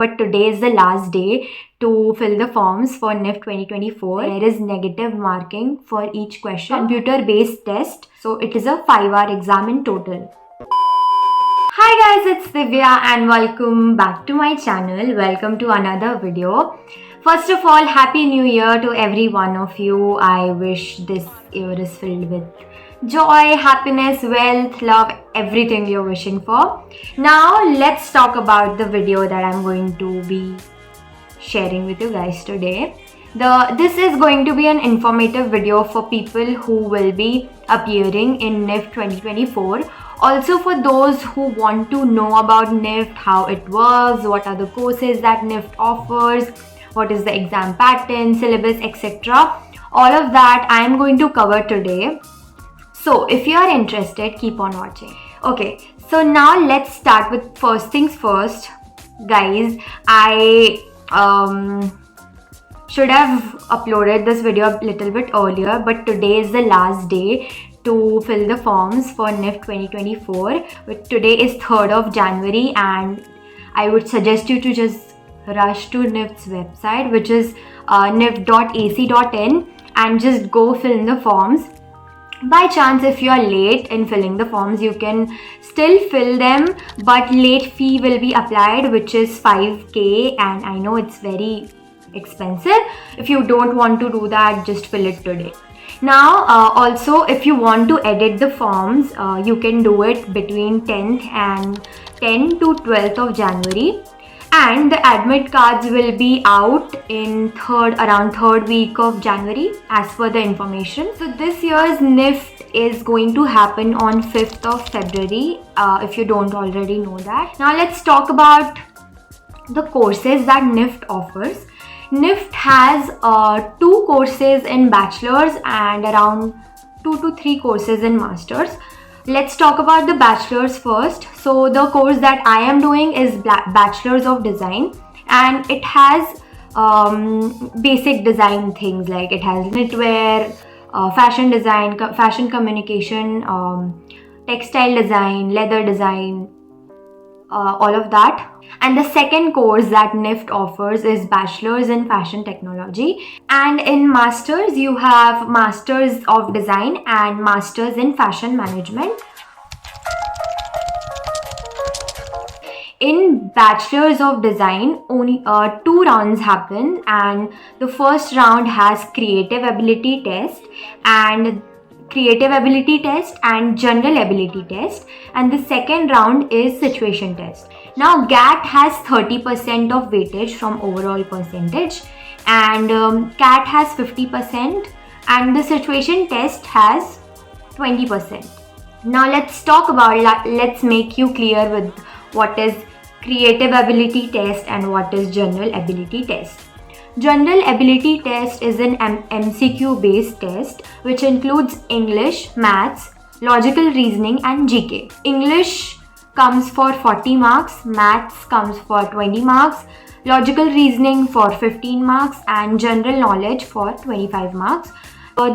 But today is the last day to fill the forms for NIFT 2024. There is negative marking for each question. Computer-based test. So it is a 5-hour exam in total. Hi guys, it's Divya and welcome back to my channel. Welcome to another video. First of all, Happy New Year to every one of you. I wish this year is filled with joy, happiness, wealth, love, everything you're wishing for. Now let's talk about the video that I'm going to be sharing with you guys today. This is going to be an informative video for people who will be appearing in NIFT 2024. Also for those who want to know about NIFT, how it works, what are the courses that NIFT offers, what is the exam pattern, syllabus, etc. All of that I am going to cover today. So if you are interested, keep on watching. Okay, so now let's start with first things first. Guys, I should have uploaded this video a little bit earlier, but today is the last day to fill the forms for NIFT 2024. Today is 3rd of January and I would suggest you to just rush to NIFT's website, which is nift.ac.in, and just go fill in the forms. By chance, if you are late in filling the forms, you can still fill them, but late fee will be applied, which is 5k, and I know it's very expensive. If you don't want to do that, just fill it today. Now also, if you want to edit the forms, you can do it between 10th to 12th of January. And the admit cards will be out in around 3rd week of January as per the information. So this year's NIFT is going to happen on 5th of February, if you don't already know that. Now let's talk about the courses that NIFT offers. NIFT has 2 courses in bachelor's and around 2 to 3 courses in master's. Let's talk about the bachelor's first. So the course that I am doing is Bachelor's of Design, and it has basic design things like it has knitwear, fashion design, fashion communication, textile design, leather design, all of that. And the second course that NIFT offers is Bachelor's in Fashion Technology, and in Masters you have Masters of Design and Masters in Fashion Management. In Bachelor's of Design, only 2 rounds happen, and the first round has creative ability test and general ability test, and the second round is situation test. Now GAT has 30% of weightage from overall percentage, and CAT has 50%, and the situation test has 20%. Now let's make you clear with what is creative ability test and what is general ability test. General ability test is an MCQ based test which includes English, Maths, Logical Reasoning and GK. English comes for 40 marks, Maths comes for 20 marks, Logical Reasoning for 15 marks and General Knowledge for 25 marks.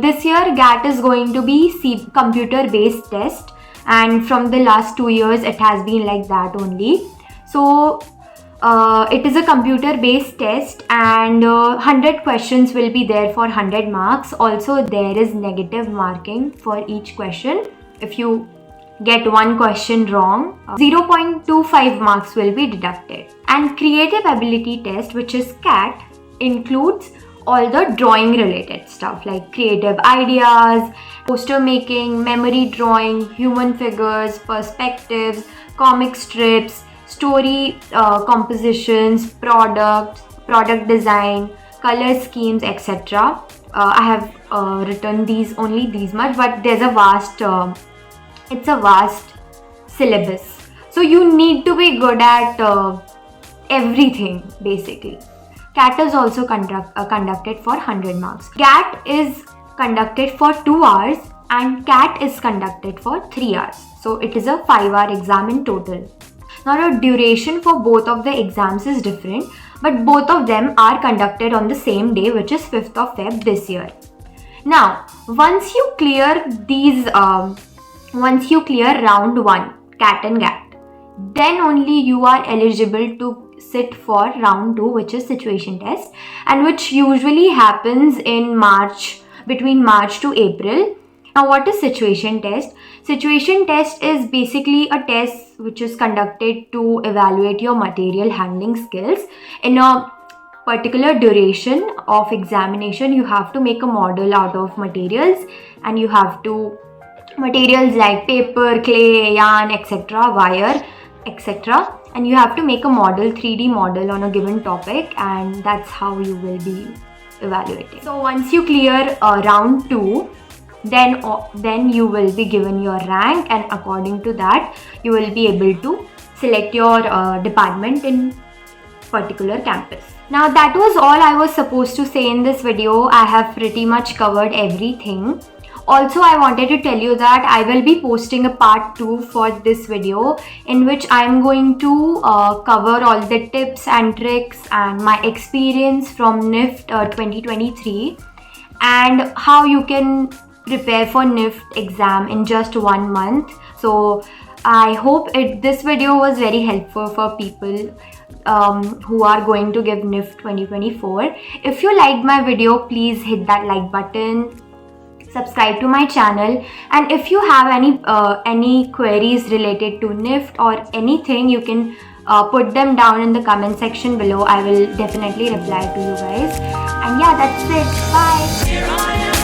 This year GAT is going to be computer based test, and from the last 2 years it has been like that only. So it is a computer based test, and 100 questions will be there for 100 marks. Also there is negative marking for each question. If you get one question wrong, 0.25 marks will be deducted. And creative ability test, which is CAT, includes all the drawing related stuff like creative ideas, poster making, memory drawing, human figures, perspectives, comic strips, story compositions, product design, color schemes, etc. I have written only these much, but there's a vast syllabus, so you need to be good at everything basically. CAT is also conducted for 100 marks. GAT is conducted for 2 hours and CAT is conducted for 3 hours. So it is a 5-hour exam in total. Now the duration for both of the exams is different, but both of them are conducted on the same day, which is 5th of Feb this year. Now once you clear round 1, CAT and GAT, then only you are eligible to sit for round 2, which is situation test, and which usually happens in March, between March to April. Now, what is situation test? Situation test is basically a test which is conducted to evaluate your material handling skills. In a particular duration of examination, you have to make a model out of materials, and you have to materials like paper, clay, yarn, etc., wire, etc., and you have to make a model, 3D model on a given topic, and that's how you will be evaluated. So once you clear round 2, then you will be given your rank, and according to that you will be able to select your department in particular campus. Now that was all I was supposed to say in this video. I have pretty much covered everything. Also, I wanted to tell you that I will be posting a part 2 for this video, in which I am going to cover all the tips and tricks and my experience from NIFT 2023 and how you can prepare for NIFT exam in just 1 month. So I hope this video was very helpful for people who are going to give NIFT 2024. If you liked my video, please hit that like button, subscribe to my channel, and if you have any queries related to NIFT or anything, you can put them down in the comment section below. I will definitely reply to you guys. And yeah, that's it. Bye.